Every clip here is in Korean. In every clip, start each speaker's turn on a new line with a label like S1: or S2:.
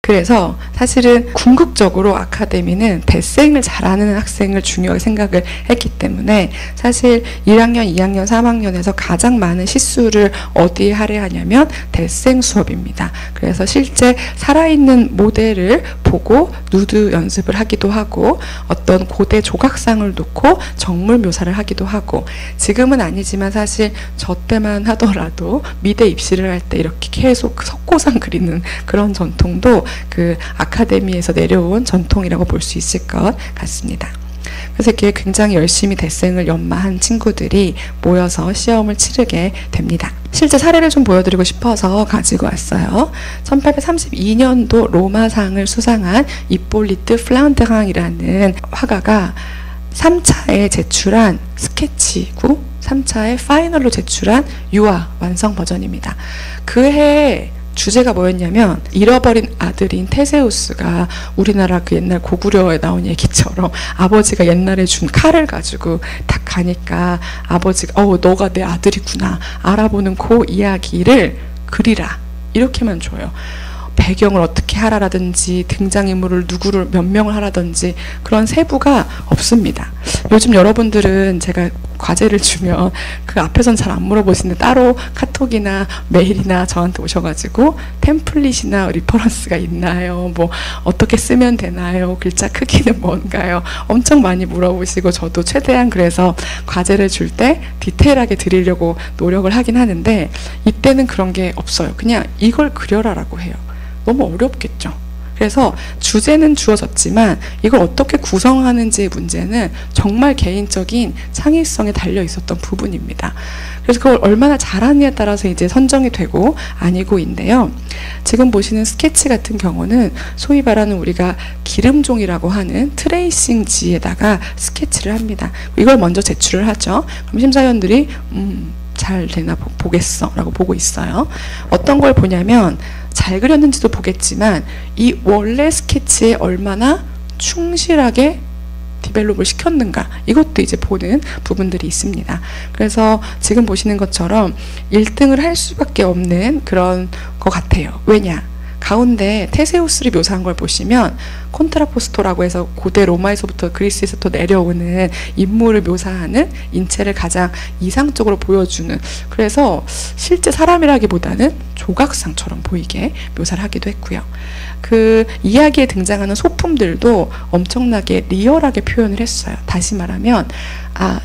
S1: 그래서 사실은 궁극적으로 아카데미는 대생을 잘하는 학생을 중요하게 생각을 했기 때문에 사실 1학년, 2학년, 3학년에서 가장 많은 시수를 어디에 할애하냐면 대생 수업입니다. 그래서 실제 살아있는 모델을 보고 누드 연습을 하기도 하고 어떤 고대 조각상을 놓고 정물 묘사를 하기도 하고, 지금은 아니지만 사실 저 때만 하더라도 미대 입시를 할 때 이렇게 계속 석고상 그리는 그런 전통도 그 아카데미에서 내려온 전통이라고 볼 수 있을 것 같습니다. 그래서 이렇게 굉장히 열심히 대생을 연마한 친구들이 모여서 시험을 치르게 됩니다. 실제 사례를 좀 보여드리고 싶어서 가지고 왔어요. 1832년도 로마상을 수상한 이폴리트 플란드랑이라는 화가가 3차에 제출한 스케치구, 3차에 파이널로 제출한 유화 완성 버전입니다. 그 해에 주제가 뭐였냐면, 잃어버린 아들인 테세우스가 우리나라 그 옛날 고구려에 나온 얘기처럼 아버지가 옛날에 준 칼을 가지고 딱 가니까 아버지가 너가 내 아들이구나 알아보는 그 이야기를 그리라, 이렇게만 줘요. 배경을 어떻게 하라라든지 등장인물을 누구를 몇 명을 하라든지 그런 세부가 없습니다. 요즘 여러분들은 제가 과제를 주면 그 앞에선 잘 안 물어보시는데 따로 카톡이나 메일이나 저한테 오셔가지고 템플릿이나 리퍼런스가 있나요? 뭐 어떻게 쓰면 되나요? 글자 크기는 뭔가요? 엄청 많이 물어보시고, 저도 최대한 그래서 과제를 줄 때 디테일하게 드리려고 노력을 하긴 하는데, 이때는 그런 게 없어요. 그냥 이걸 그려라라고 해요. 너무 어렵겠죠. 그래서 주제는 주어졌지만 이걸 어떻게 구성하는지의 문제는 정말 개인적인 창의성에 달려 있었던 부분입니다. 그래서 그걸 얼마나 잘하느냐에 따라서 이제 선정이 되고 아니고인데요. 지금 보시는 스케치 같은 경우는 소위 말하는 우리가 기름종이라고 하는 트레이싱지에다가 스케치를 합니다. 이걸 먼저 제출을 하죠. 그럼 심사위원들이 잘 되나 보겠어 라고 보고 있어요. 어떤 걸 보냐면, 잘 그렸는지도 보겠지만 이 원래 스케치에 얼마나 충실하게 디벨롭을 시켰는가, 이것도 이제 보는 부분들이 있습니다. 그래서 지금 보시는 것처럼 1등을 할 수밖에 없는 그런 것 같아요. 왜냐? 가운데 테세우스를 묘사한 걸 보시면 콘트라포스토라고 해서 고대 로마에서부터 그리스에서부터 내려오는 인물을 묘사하는 인체를 가장 이상적으로 보여주는, 그래서 실제 사람이라기보다는 조각상처럼 보이게 묘사를 하기도 했고요. 그 이야기에 등장하는 소품들도 엄청나게 리얼하게 표현을 했어요. 다시 말하면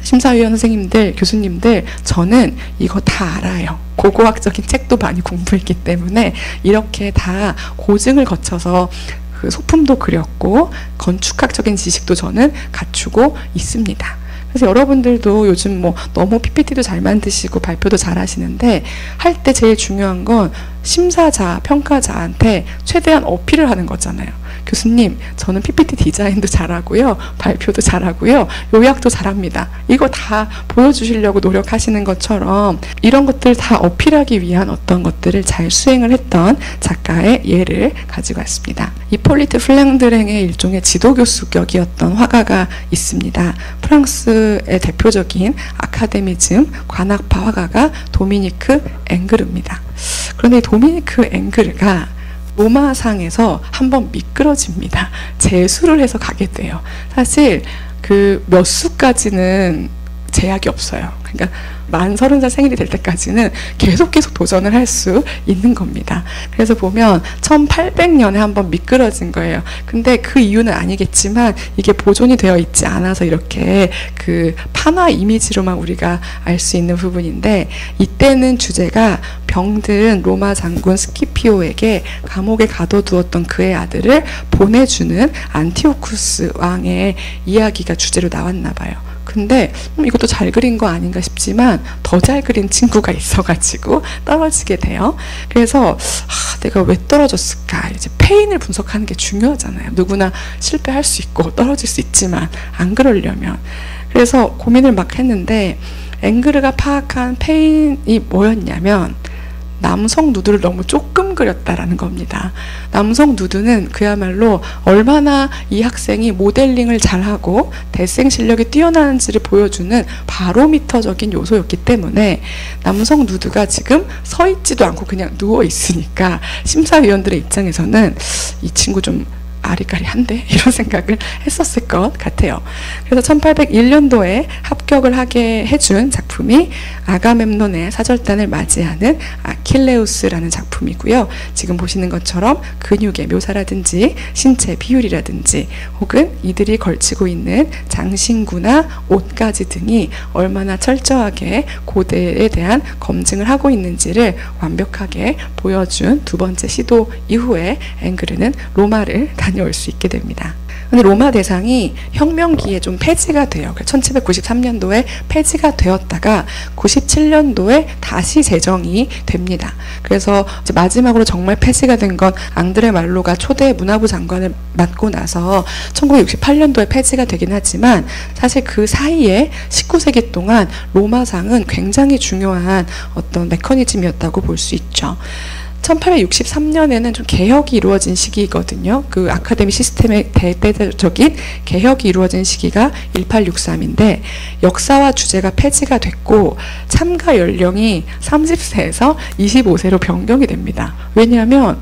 S1: 심사위원 선생님들, 교수님들, 저는 이거 다 알아요. 고고학적인 책도 많이 공부했기 때문에 이렇게 다 고증을 거쳐서 그 소품도 그렸고 건축학적인 지식도 저는 갖추고 있습니다. 그래서 여러분들도 요즘 뭐 너무 PPT도 잘 만드시고 발표도 잘 하시는데, 할 때 제일 중요한 건 심사자, 평가자한테 최대한 어필을 하는 거잖아요. 교수님, 저는 PPT 디자인도 잘하고요, 발표도 잘하고요, 요약도 잘합니다. 이거 다 보여주시려고 노력하시는 것처럼 이런 것들 다 어필하기 위한 어떤 것들을 잘 수행을 했던 작가의 예를 가지고 왔습니다. 이폴리트 플랑드랭의 일종의 지도교수격이었던 화가가 있습니다. 프랑스의 대표적인 아카데미즘 관학파 화가가 도미니크 앵그르입니다. 그런데 도미니크 앵그르가 로마상에서 한번 미끄러집니다. 재수를 해서 가게 돼요. 사실 그 몇 수까지는 제약이 없어요. 그러니까 만 30살 생일이 될 때까지는 계속 도전을 할 수 있는 겁니다. 그래서 보면 1800년에 한번 미끄러진 거예요. 근데 그 이유는 아니겠지만 이게 보존이 되어 있지 않아서 이렇게 그 판화 이미지로만 우리가 알 수 있는 부분인데, 이때는 주제가 병든 로마 장군 스키피오에게 감옥에 가둬두었던 그의 아들을 보내주는 안티오쿠스 왕의 이야기가 주제로 나왔나 봐요. 근데 이것도 잘 그린 거 아닌가 싶지만 더 잘 그린 친구가 있어가지고 떨어지게 돼요. 그래서 내가 왜 떨어졌을까, 이제 페인을 분석하는 게 중요하잖아요. 누구나 실패할 수 있고 떨어질 수 있지만 안 그러려면. 그래서 고민을 막 했는데 앵그르가 파악한 페인이 뭐였냐면, 남성 누드를 너무 조금 그렸다라는 겁니다. 남성 누드는 그야말로 얼마나 이 학생이 모델링을 잘하고 대생 실력이 뛰어나는지를 보여주는 바로미터적인 요소였기 때문에 남성 누드가 지금 서 있지도 않고 그냥 누워 있으니까 심사위원들의 입장에서는 이 친구 좀 아리까리한데? 이런 생각을 했었을 것 같아요. 그래서 1801년도에 합격을 하게 해준 작품이 아가멤논의 사절단을 맞이하는 아킬레우스라는 작품이고요. 지금 보시는 것처럼 근육의 묘사라든지 신체 비율이라든지 혹은 이들이 걸치고 있는 장신구나 옷가지 등이 얼마나 철저하게 고대에 대한 검증을 하고 있는지를 완벽하게 보여준 두 번째 시도 이후에 앵그르는 로마를 다녀올 수 있게 됩니다. 근데 로마 대상이 혁명기에 좀 폐지가 돼요. 1793년도에 폐지가 되었다가 97년도에 다시 제정이 됩니다. 그래서 이제 마지막으로 정말 폐지가 된 건 앙드레 말로가 초대 문화부 장관을 맡고 나서 1968년도에 폐지가 되긴 하지만 사실 그 사이에 19세기 동안 로마상은 굉장히 중요한 어떤 메커니즘이었다고 볼 수 있죠. 1863년에는 좀 개혁이 이루어진 시기거든요. 그 아카데미 시스템의 대대적인 개혁이 이루어진 시기가 1863인데 역사와 주제가 폐지가 됐고 참가 연령이 30세에서 25세로 변경이 됩니다. 왜냐하면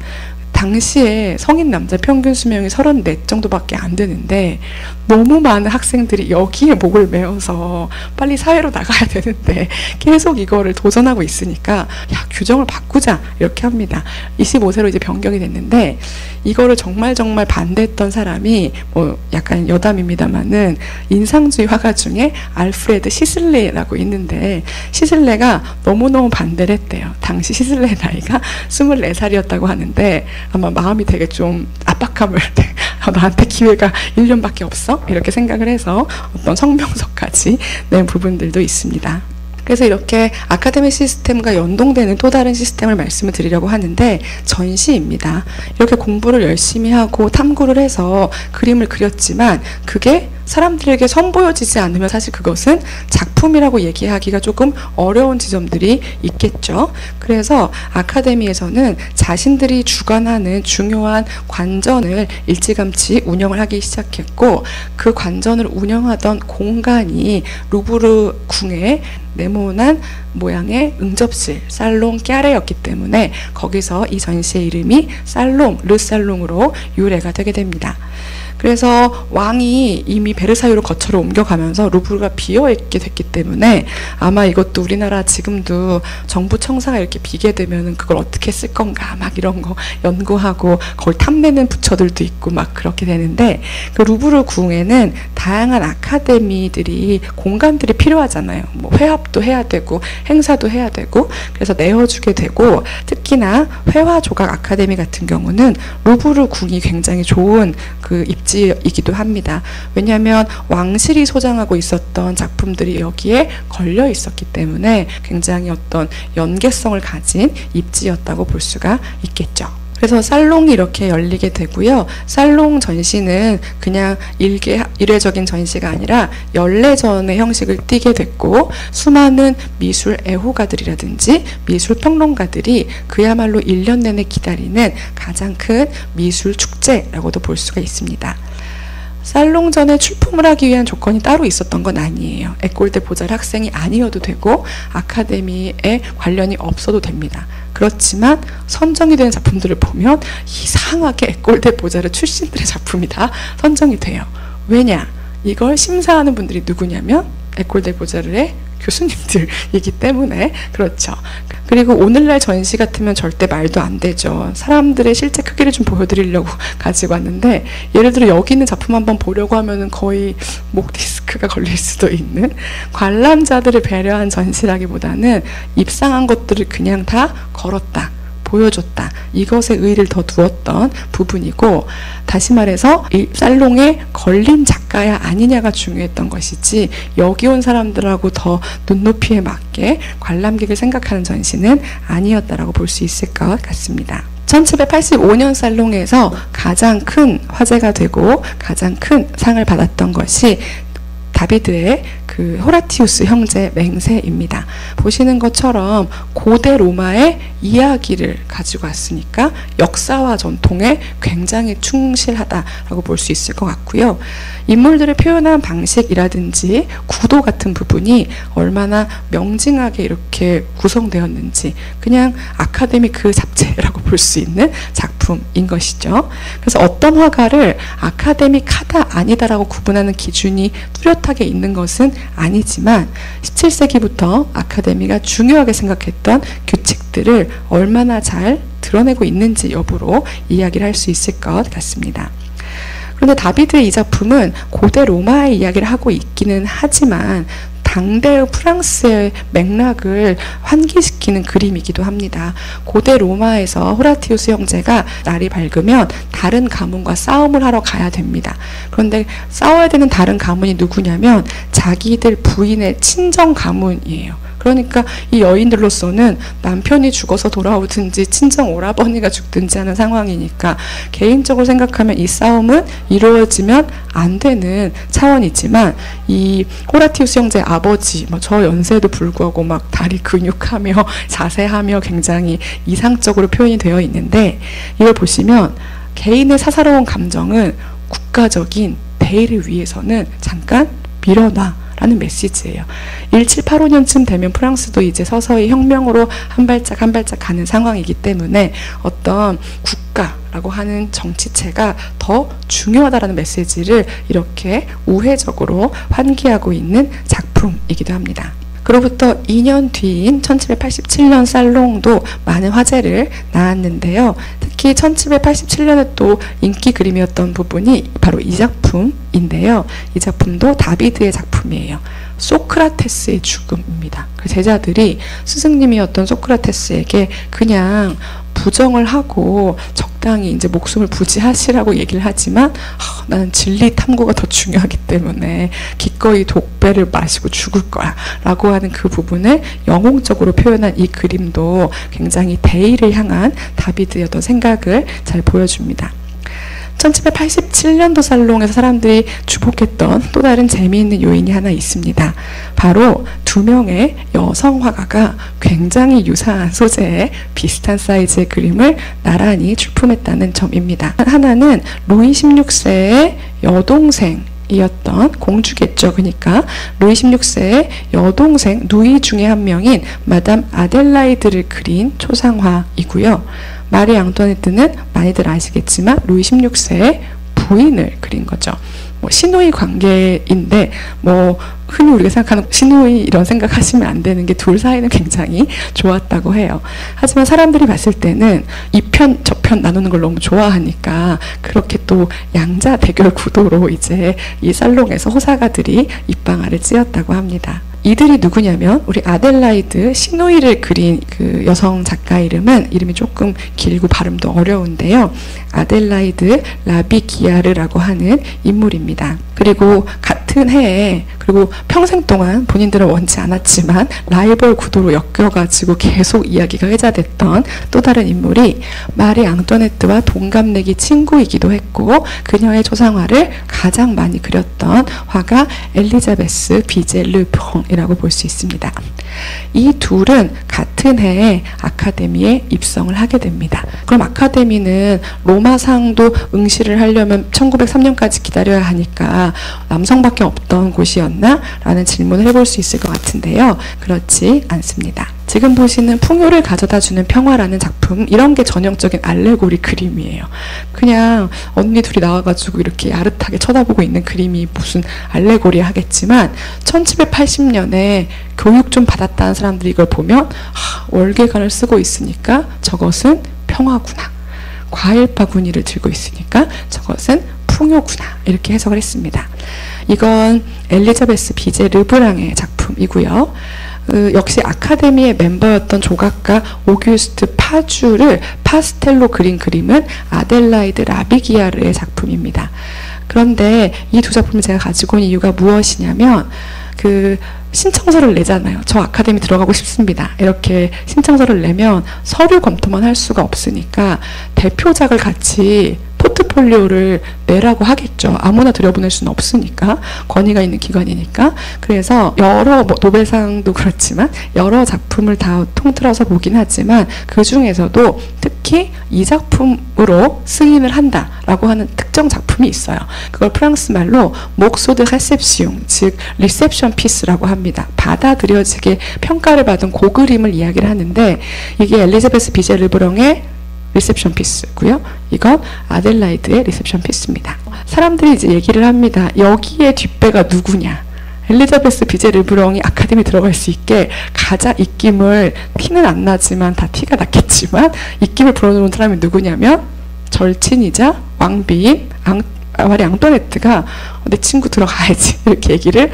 S1: 당시에 성인 남자 평균 수명이 34 정도밖에 안 되는데 너무 많은 학생들이 여기에 목을 메어서 빨리 사회로 나가야 되는데 계속 이거를 도전하고 있으니까 야, 규정을 바꾸자 이렇게 합니다. 25세로 이제 변경이 됐는데 이거를 정말 반대했던 사람이 뭐 약간 여담입니다만은 인상주의 화가 중에 알프레드 시슬레라고 있는데 시슬레가 너무너무 반대를 했대요. 당시 시슬레의 나이가 24살이었다고 하는데 아마 마음이 되게 좀 압박감을 나한테 기회가 1년밖에 없어? 이렇게 생각을 해서 어떤 성명서까지 낸 부분들도 있습니다. 그래서 이렇게 아카데미 시스템과 연동되는 또 다른 시스템을 말씀을 드리려고 하는데 전시입니다. 이렇게 공부를 열심히 하고 탐구를 해서 그림을 그렸지만 그게 사람들에게 선보여지지 않으면 사실 그것은 작품이라고 얘기하기가 조금 어려운 지점들이 있겠죠. 그래서 아카데미에서는 자신들이 주관하는 중요한 관전을 일찌감치 운영을 하기 시작했고 그 관전을 운영하던 공간이 루브르 궁의 네모난 모양의 응접실, 살롱 까레였기 때문에 거기서 이 전시의 이름이 살롱, 르살롱으로 유래가 되게 됩니다. 그래서 왕이 이미 베르사유로 거처로 옮겨가면서 루브르가 비어있게 됐기 때문에 아마 이것도 우리나라 지금도 정부 청사가 이렇게 비게 되면은 그걸 어떻게 쓸 건가 막 이런 거 연구하고 거기 탐내는 부처들도 있고 막 그렇게 되는데 그 루브르 궁에는 다양한 아카데미들이 공간들이 필요하잖아요. 뭐 회합도 해야 되고 행사도 해야 되고 그래서 내어주게 되고 특히나 회화 조각 아카데미 같은 경우는 루브르 궁이 굉장히 좋은 그 입지이기도 합니다. 왜냐하면 왕실이 소장하고 있었던 작품들이 여기에 걸려 있었기 때문에 굉장히 어떤 연계성을 가진 입지였다고 볼 수가 있겠죠. 그래서 살롱이 이렇게 열리게 되고요. 살롱 전시는 그냥 일회적인 전시가 아니라 연례전의 형식을 띠게 됐고 수많은 미술 애호가들이라든지 미술 평론가들이 그야말로 1년 내내 기다리는 가장 큰 미술 축제라고도 볼 수가 있습니다. 살롱전에 출품을 하기 위한 조건이 따로 있었던 건 아니에요. 에꼴대 보잘 학생이 아니어도 되고 아카데미에 관련이 없어도 됩니다. 그렇지만 선정이 되는 작품들을 보면 이상하게 에꼴대 보잘의 출신들의 작품이 다 선정이 돼요. 왜냐? 이걸 심사하는 분들이 누구냐면 에꼴대 보잘의 교수님들이기 때문에 그렇죠. 그리고 오늘날 전시 같으면 절대 말도 안 되죠. 사람들의 실제 크기를 좀 보여드리려고 가지고 왔는데 예를 들어 여기 있는 작품 한번 보려고 하면은 거의 목 디스크가 걸릴 수도 있는 관람자들을 배려한 전시라기보다는 입상한 것들을 그냥 다 걸었다. 보여줬다. 이것에 의의를 더 두었던 부분이고 다시 말해서 이 살롱에 걸린 작가야 아니냐가 중요했던 것이지 여기 온 사람들하고 더 눈높이에 맞게 관람객을 생각하는 전시는 아니었다라고 볼 수 있을 것 같습니다. 1785년 살롱에서 가장 큰 화제가 되고 가장 큰 상을 받았던 것이 다비드의 그 그 호라티우스 형제 맹세입니다. 보시는 것처럼 고대 로마의 이야기를 가지고 왔으니까 역사와 전통에 굉장히 충실하다라고 볼 수 있을 것 같고요. 인물들을 표현한 방식이라든지 구도 같은 부분이 얼마나 명징하게 이렇게 구성되었는지 그냥 아카데미 그 잡채라고 볼 수 있는 작품인 것이죠. 그래서 어떤 화가를 아카데믹하다 아니다라고 구분하는 기준이 뚜렷하게 있는 것은 아니지만 17세기부터 아카데미가 중요하게 생각했던 규칙들을 얼마나 잘 드러내고 있는지 여부로 이야기를 할 수 있을 것 같습니다. 그런데 다비드의 이 작품은 고대 로마의 이야기를 하고 있기는 하지만 당대의 프랑스의 맥락을 환기시키는 그림이기도 합니다. 고대 로마에서 호라티우스 형제가 날이 밝으면 다른 가문과 싸움을 하러 가야 됩니다. 그런데 싸워야 되는 다른 가문이 누구냐면 자기들 부인의 친정 가문이에요. 그러니까 이 여인들로서는 남편이 죽어서 돌아오든지 친정 오라버니가 죽든지 하는 상황이니까 개인적으로 생각하면 이 싸움은 이루어지면 안 되는 차원이지만 이 호라티우스 형제의 아버지 저 연세에도 불구하고 막 다리 근육하며 자세하며 굉장히 이상적으로 표현이 되어 있는데 이걸 보시면 개인의 사사로운 감정은 국가적인 대의를 위해서는 잠깐 밀어놔 라는 메시지예요. 1785년쯤 되면 프랑스도 이제 서서히 혁명으로 한 발짝 한 발짝 가는 상황이기 때문에 어떤 국가라고 하는 정치체가 더 중요하다라는 메시지를 이렇게 우회적으로 환기하고 있는 작품이기도 합니다. 그로부터 2년 뒤인 1787년 살롱도 많은 화제를 낳았는데요. 특히 1787년에 또 인기 그림이었던 부분이 바로 이 작품인데요. 이 작품도 다비드의 작품이에요. 소크라테스의 죽음입니다. 그 제자들이 스승님이었던 소크라테스에게 그냥 부정을 하고 적당히 이제 목숨을 부지하시라고 얘기를 하지만 나는 진리 탐구가 더 중요하기 때문에 기꺼이 독배를 마시고 죽을 거야 라고 하는 그 부분을 영웅적으로 표현한 이 그림도 굉장히 대의를 향한 다비드의 어떤 생각을 잘 보여줍니다. 1787년도 살롱에서 사람들이 주목했던 또 다른 재미있는 요인이 하나 있습니다. 바로 두 명의 여성 화가가 굉장히 유사한 소재의 비슷한 사이즈의 그림을 나란히 출품했다는 점입니다. 하나는 루이 16세의 여동생 이었던 공주겠죠. 그러니까 루이 16세의 여동생 누이 중에 한 명인 마담 아델라이드를 그린 초상화이고요. 마리 앙투아네트는 많이들 아시겠지만 루이 16세의 부인을 그린 거죠. 시누이 관계인데 흔히 우리가 생각하는 시누이 이런 생각하시면 안 되는 게 둘 사이는 굉장히 좋았다고 해요. 하지만 사람들이 봤을 때는 이 편 저편 나누는 걸 너무 좋아하니까 그렇게 또 양자 대결 구도로 이제 이 살롱에서 호사가들이 입방아를 찧었다고 합니다. 이들이 누구냐면 우리 아델라이드 시누이를 그린 그 여성 작가 이름이 조금 길고 발음도 어려운데요. 아델라이드 라비기아르라고 하는 인물입니다. 그리고 같은 해에 그리고 평생 동안 본인들은 원치 않았지만 라이벌 구도로 엮여가지고 계속 이야기가 회자됐던 또 다른 인물이 마리 앙투아네트와 동갑내기 친구이기도 했고 그녀의 초상화를 가장 많이 그렸던 화가 엘리자베스 비제 르퐁이라고 볼 수 있습니다. 이 둘은 같은 해에 아카데미에 입성을 하게 됩니다. 그럼 아카데미는 로마상도 응시를 하려면 1903년까지 기다려야 하니까 남성밖에 없던 곳이었나? 라는 질문을 해볼 수 있을 것 같은데요. 그렇지 않습니다. 지금 보시는 풍요를 가져다주는 평화라는 작품, 이런 게 전형적인 알레고리 그림이에요. 그냥 언니 둘이 나와가지고 이렇게 야릇하게 쳐다보고 있는 그림이 무슨 알레고리 하겠지만 1780년에 교육 좀 받았다는 사람들이 이걸 보면 월계관을 쓰고 있으니까 저것은 평화구나. 과일바구니를 들고 있으니까 저것은 풍요구나. 이렇게 해석을 했습니다. 이건 엘리자베스 비제 르브랑의 작품이고요. 역시 아카데미의 멤버였던 조각가 오규스트 파주를 파스텔로 그린 그림은 아델라이드 라비기아르의 작품입니다. 그런데 이 두 작품을 제가 가지고 온 이유가 무엇이냐면 신청서를 내잖아요. 저 아카데미 들어가고 싶습니다. 이렇게 신청서를 내면 서류 검토만 할 수가 없으니까 대표작을 같이 포트폴리오를 내라고 하겠죠. 아무나 들여보낼 수는 없으니까, 권위가 있는 기관이니까. 그래서 여러 노벨상도 그렇지만 여러 작품을 다 통틀어서 보긴 하지만 그 중에서도 특히 이 작품으로 승인을 한다라고 하는 특정 작품이 있어요. 그걸 프랑스 말로 목소 드 레셉시옹, 즉 리셉션 피스라고 합니다. 받아들여지게 평가를 받은 고그림을 이야기를 하는데, 이게 엘리자베스 비제 르브랑의 리셉션 피스고요. 이건 아델라이드의 리셉션 피스입니다. 사람들이 이제 얘기를 합니다. 여기에 뒷배가 누구냐? 엘리자베스 비제 르브랑이 아카데미 들어갈 수 있게 가장 입김을, 티는 안 나지만 다 티가 났겠지만 입김을 불어넣은 사람이 누구냐면 절친이자 왕비인 마리 앙뚜아네트가 내 친구 들어가야지 이렇게 얘기를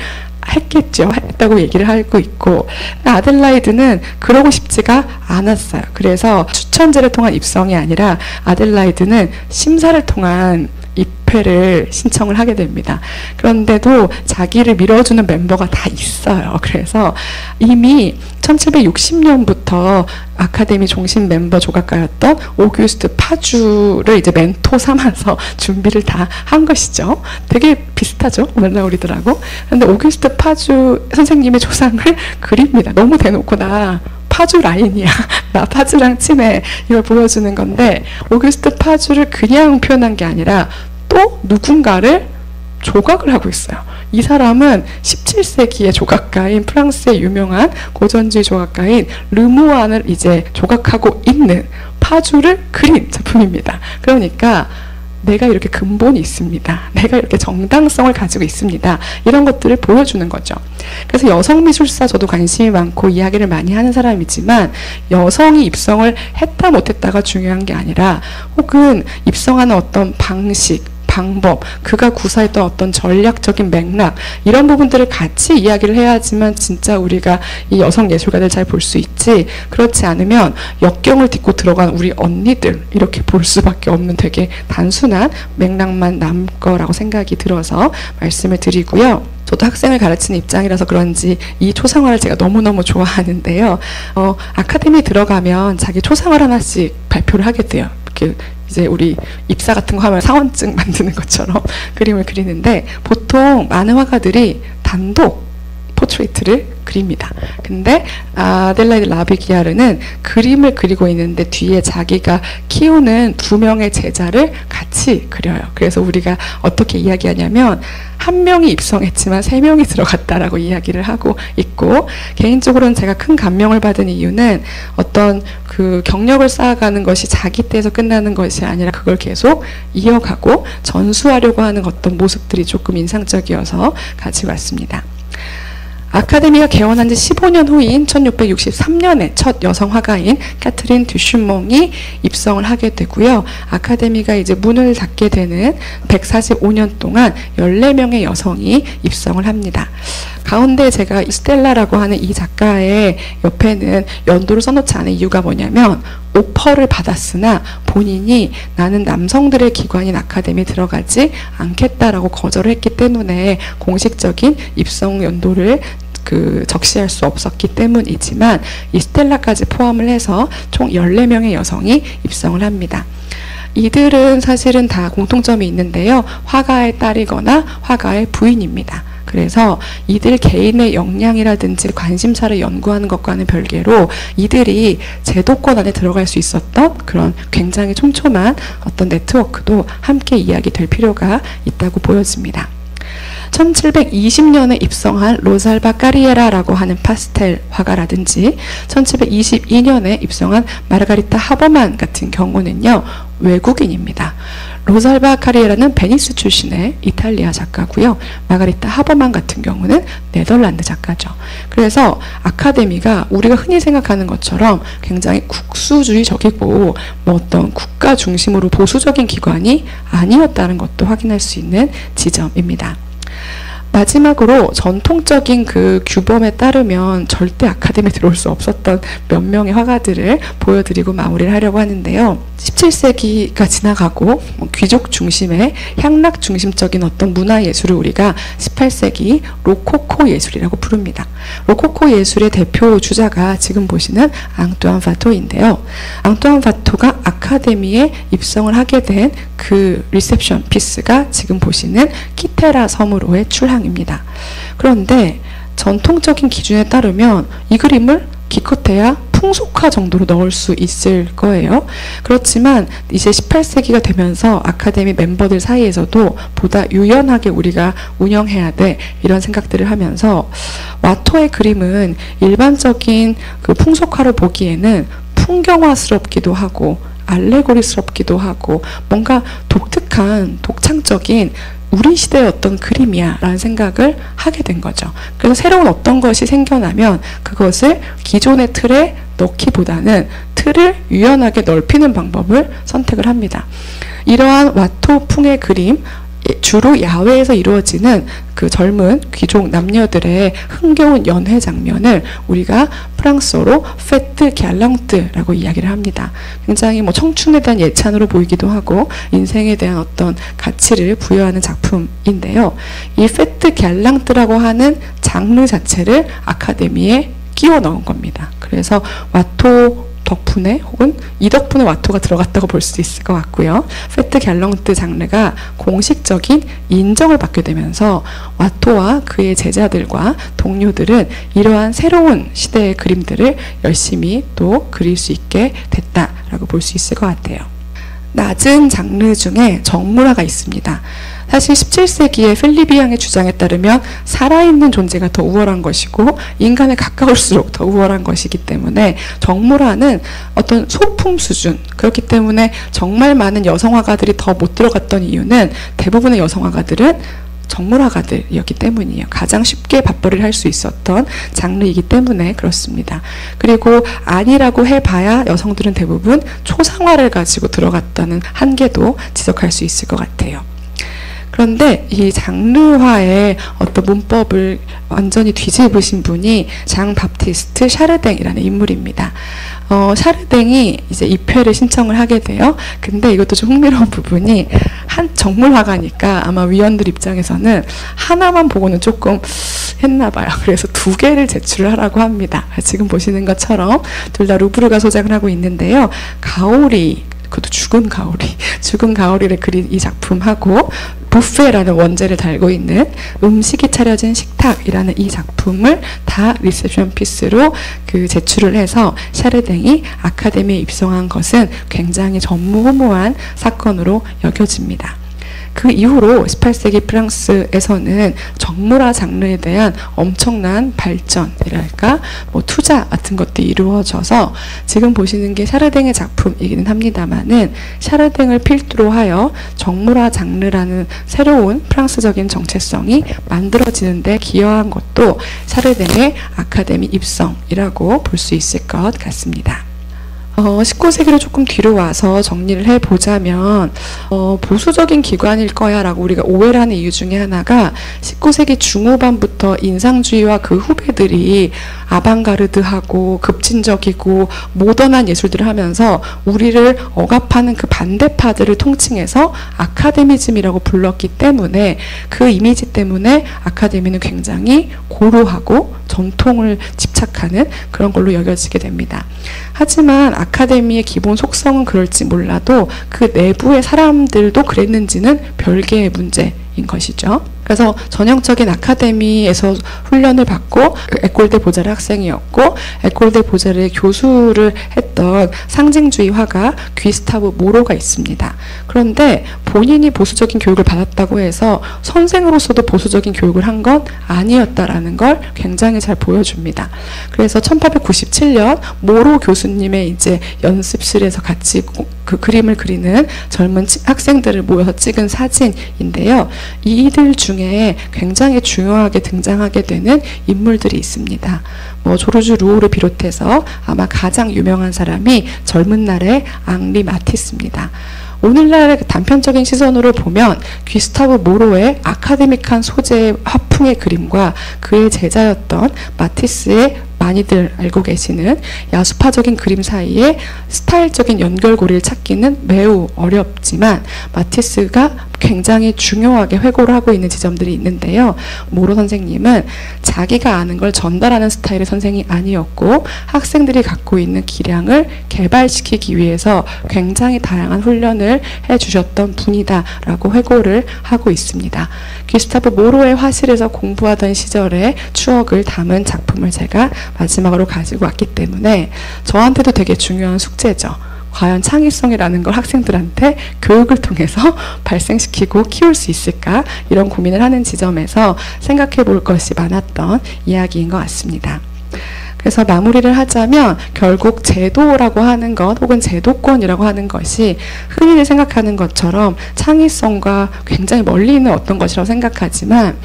S1: 했겠죠. 했다고 얘기를 하고 있고, 아델라이드는 그러고 싶지가 않았어요. 그래서 추천제를 통한 입성이 아니라 아델라이드는 심사를 통한 입회를 신청을 하게 됩니다. 그런데도 자기를 밀어주는 멤버가 다 있어요. 그래서 이미 1760년부터 아카데미 중심 멤버 조각가였던 오규스트 파주를 이제 멘토 삼아서 준비를 다 한 것이죠. 되게 비슷하죠, 멜라우리들하고. 근데 오규스트 파주 선생님의 조상을 그립니다. 너무 대놓고 나 파주 라인이야, 나 파주랑 친해, 이걸 보여주는 건데, 오규스트 파주를 그냥 표현한 게 아니라 또 누군가를 조각을 하고 있어요. 이 사람은 17세기의 조각가인, 프랑스의 유명한 고전주의 조각가인 르무안을 이제 조각하고 있는 파주를 그린 작품입니다. 그러니까 내가 이렇게 근본이 있습니다. 내가 이렇게 정당성을 가지고 있습니다. 이런 것들을 보여주는 거죠. 그래서 여성 미술사 저도 관심이 많고 이야기를 많이 하는 사람이지만, 여성이 입성을 했다 못했다가 중요한 게 아니라, 혹은 입성하는 어떤 방식, 방법, 그가 구사했던 어떤 전략적인 맥락, 이런 부분들을 같이 이야기를 해야지만 진짜 우리가 이 여성 예술가들 잘 볼 수 있지, 그렇지 않으면 역경을 딛고 들어간 우리 언니들 이렇게 볼 수밖에 없는 되게 단순한 맥락만 남을 거라고 생각이 들어서 말씀을 드리고요. 저도 학생을 가르치는 입장이라서 그런지 이 초상화를 제가 너무너무 좋아하는데요. 아카데미에 들어가면 자기 초상화를 하나씩 발표를 하게 돼요. 이렇게 이제 우리 입사 같은 거 하면 사원증 만드는 것처럼 그림을 그리는데, 보통 많은 화가들이 단독 포트레이트를 그립니다. 근데 아델라이드 라비기아르는 그림을 그리고 있는데 뒤에 자기가 키우는 2명의 제자를 같이 그려요. 그래서 우리가 어떻게 이야기하냐면, 한 명이 입성했지만 3명이 들어갔다라고 이야기를 하고 있고, 개인적으로는 제가 큰 감명을 받은 이유는 어떤 그 경력을 쌓아가는 것이 자기 때에서 끝나는 것이 아니라 그걸 계속 이어가고 전수하려고 하는 어떤 모습들이 조금 인상적이어서 같이 왔습니다. 아카데미가 개원한 지 15년 후인 1663년에 첫 여성 화가인 캐트린 듀슈몽이 입성을 하게 되고요. 아카데미가 이제 문을 닫게 되는 145년 동안 14명의 여성이 입성을 합니다. 가운데 제가 스텔라라고 하는 이 작가의 옆에는 연도를 써놓지 않은 이유가 뭐냐면, 오퍼를 받았으나 본인이 나는 남성들의 기관인 아카데미에 들어가지 않겠다라고 거절을 했기 때문에 공식적인 입성 연도를 적시할 수 없었기 때문이지만, 이 스텔라까지 포함을 해서 총 14명의 여성이 입성을 합니다. 이들은 사실은 다 공통점이 있는데요. 화가의 딸이거나 화가의 부인입니다. 그래서 이들 개인의 역량이라든지 관심사를 연구하는 것과는 별개로 이들이 제도권 안에 들어갈 수 있었던 그런 굉장히 촘촘한 어떤 네트워크도 함께 이야기될 필요가 있다고 보여집니다. 1720년에 입성한 로살바 까리에라라고 하는 파스텔 화가라든지 1722년에 입성한 마르가리타 하버만 같은 경우는요, 외국인입니다. 로살바 카리에라는 베니스 출신의 이탈리아 작가고요. 마르가리타 하버만 같은 경우는 네덜란드 작가죠. 그래서 아카데미가 우리가 흔히 생각하는 것처럼 굉장히 국수주의적이고 어떤 국가 중심으로 보수적인 기관이 아니었다는 것도 확인할 수 있는 지점입니다. 마지막으로 전통적인 그 규범에 따르면 절대 아카데미에 들어올 수 없었던 몇 명의 화가들을 보여드리고 마무리를 하려고 하는데요. 17세기가 지나가고 귀족 중심의 향락 중심적인 어떤 문화 예술을 우리가 18세기 로코코 예술이라고 부릅니다. 로코코 예술의 대표 주자가 지금 보시는 앙뚜안 바토인데요. 앙뚜안 바토가 아카데미에 입성을 하게 된 그 리셉션 피스가 지금 보시는 키테라 섬으로의 출항입니다. 그런데 전통적인 기준에 따르면 이 그림을 기껏해야 풍속화 정도로 넣을 수 있을 거예요. 그렇지만 이제 18세기가 되면서 아카데미 멤버들 사이에서도 보다 유연하게 우리가 운영해야 돼, 이런 생각들을 하면서 와토의 그림은 일반적인 그 풍속화로 보기에는 풍경화스럽기도 하고 알레고리스럽기도 하고 뭔가 독특한 독창적인 우리 시대의 어떤 그림이야 라는 생각을 하게 된 거죠. 그래서 새로운 어떤 것이 생겨나면 그것을 기존의 틀에 넣기보다는 틀을 유연하게 넓히는 방법을 선택을 합니다. 이러한 와토풍의 그림, 주로 야외에서 이루어지는 그 젊은 귀족 남녀들의 흥겨운 연회 장면을 우리가 프랑스어로 페트 갤랑트라고 이야기를 합니다. 굉장히 청춘에 대한 예찬으로 보이기도 하고 인생에 대한 어떤 가치를 부여하는 작품인데요. 이 페트 갤랑트라고 하는 장르 자체를 아카데미에 끼워 넣은 겁니다. 그래서 와토 덕분에 혹은 이 덕분에 와토가 들어갔다고 볼 수 있을 것 같고요. 페트 갤랑트 장르가 공식적인 인정을 받게 되면서 와토와 그의 제자들과 동료들은 이러한 새로운 시대의 그림들을 열심히 또 그릴 수 있게 됐다라고 볼 수 있을 것 같아요. 낮은 장르 중에 정물화가 있습니다. 사실 17세기의 필리피 양의 주장에 따르면 살아있는 존재가 더 우월한 것이고 인간에 가까울수록 더 우월한 것이기 때문에 정물화는 어떤 소품 수준, 그렇기 때문에 정말 많은 여성화가들이 더 못 들어갔던 이유는 대부분의 여성화가들은 정물화가들이었기 때문이에요. 가장 쉽게 밥벌이를 할 수 있었던 장르이기 때문에 그렇습니다. 그리고 아니라고 해봐야 여성들은 대부분 초상화를 가지고 들어갔다는 한계도 지적할 수 있을 것 같아요. 그런데 이 장르화의 어떤 문법을 완전히 뒤집으신 분이 장 바티스트 샤르댕이라는 인물입니다. 샤르댕이 이제 입회를 신청을 하게 돼요. 근데 이것도 좀 흥미로운 부분이 한 정물화가니까 아마 위원들 입장에서는 하나만 보고는 조금 했나 봐요. 그래서 2개를 제출을 하라고 합니다. 지금 보시는 것처럼 둘 다 루브르가 소장을 하고 있는데요. 가오리, 그것도 죽은 가오리를 그린 이 작품하고 뷔페라는 원제를 달고 있는 음식이 차려진 식탁이라는 이 작품을 다 리셉션 피스로 제출을 해서 샤르댕이 아카데미에 입성한 것은 굉장히 전무후무한 사건으로 여겨집니다. 그 이후로 18세기 프랑스에서는 정물화 장르에 대한 엄청난 발전이랄까 투자 같은 것들이 이루어져서 지금 보시는 게 샤르댕의 작품이기는 합니다만은 샤르댕을 필두로 하여 정물화 장르라는 새로운 프랑스적인 정체성이 만들어지는 데 기여한 것도 샤르댕의 아카데미 입성이라고 볼 수 있을 것 같습니다. 19세기로 조금 뒤로 와서 정리를 해보자면 보수적인 기관일 거야 라고 우리가 오해를 하는 이유 중에 하나가 19세기 중후반부터 인상주의와 그 후배들이 아방가르드하고 급진적이고 모던한 예술들을 하면서 우리를 억압하는 그 반대파들을 통칭해서 아카데미즘이라고 불렀기 때문에 그 이미지 때문에 아카데미는 굉장히 고루하고 전통을 집착하는 그런 걸로 여겨지게 됩니다. 하지만 아카데미의 기본 속성은 그럴지 몰라도 그 내부의 사람들도 그랬는지는 별개의 문제인 것이죠. 그래서 전형적인 아카데미에서 훈련을 받고 에콜 데 보자르 학생이었고 에콜 데 보자르의 교수를 했던 상징주의 화가 귀스타브 모로가 있습니다. 그런데 본인이 보수적인 교육을 받았다고 해서 선생으로서도 보수적인 교육을 한 건 아니었다라는 걸 굉장히 잘 보여줍니다. 그래서 1897년 모로 교수님의 이제 연습실에서 같이 그 그림을 그리는 젊은 학생들을 모여서 찍은 사진인데요. 이들 중에 굉장히 중요하게 등장하게 되는 인물들이 있습니다. 조르주 루오를 비롯해서 아마 가장 유명한 사람이 젊은 날의 앙리 마티스입니다. 오늘날의 단편적인 시선으로 보면 귀스타브 모로의 아카데믹한 소재의 화풍의 그림과 그의 제자였던 마티스의 많이들 알고 계시는 야수파적인 그림 사이에 스타일적인 연결고리를 찾기는 매우 어렵지만 마티스가 굉장히 중요하게 회고를 하고 있는 지점들이 있는데요. 모로 선생님은 자기가 아는 걸 전달하는 스타일의 선생이 아니었고 학생들이 갖고 있는 기량을 개발시키기 위해서 굉장히 다양한 훈련을 해주셨던 분이다라고 회고를 하고 있습니다. 귀스타브 모로의 화실에서 공부하던 시절의 추억을 담은 작품을 제가 마지막으로 가지고 왔기 때문에 저한테도 되게 중요한 숙제죠. 과연 창의성이라는 걸 학생들한테 교육을 통해서 발생시키고 키울 수 있을까? 이런 고민을 하는 지점에서 생각해 볼 것이 많았던 이야기인 것 같습니다. 그래서 마무리를 하자면 결국 제도라고 하는 것 혹은 제도권이라고 하는 것이 흔히 생각하는 것처럼 창의성과 굉장히 멀리 있는 어떤 것이라고 생각하지만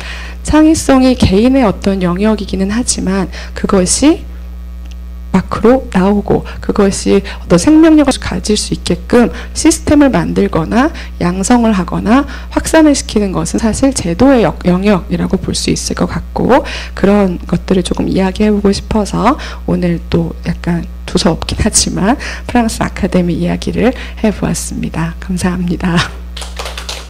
S1: 창의성이 개인의 어떤 영역이기는 하지만 그것이 밖으로 나오고 그것이 어떤 생명력을 가질 수 있게끔 시스템을 만들거나 양성을 하거나 확산을 시키는 것은 사실 제도의 영역이라고 볼 수 있을 것 같고 그런 것들을 조금 이야기해보고 싶어서 오늘 또 약간 두서없긴 하지만 프랑스 아카데미 이야기를 해보았습니다. 감사합니다.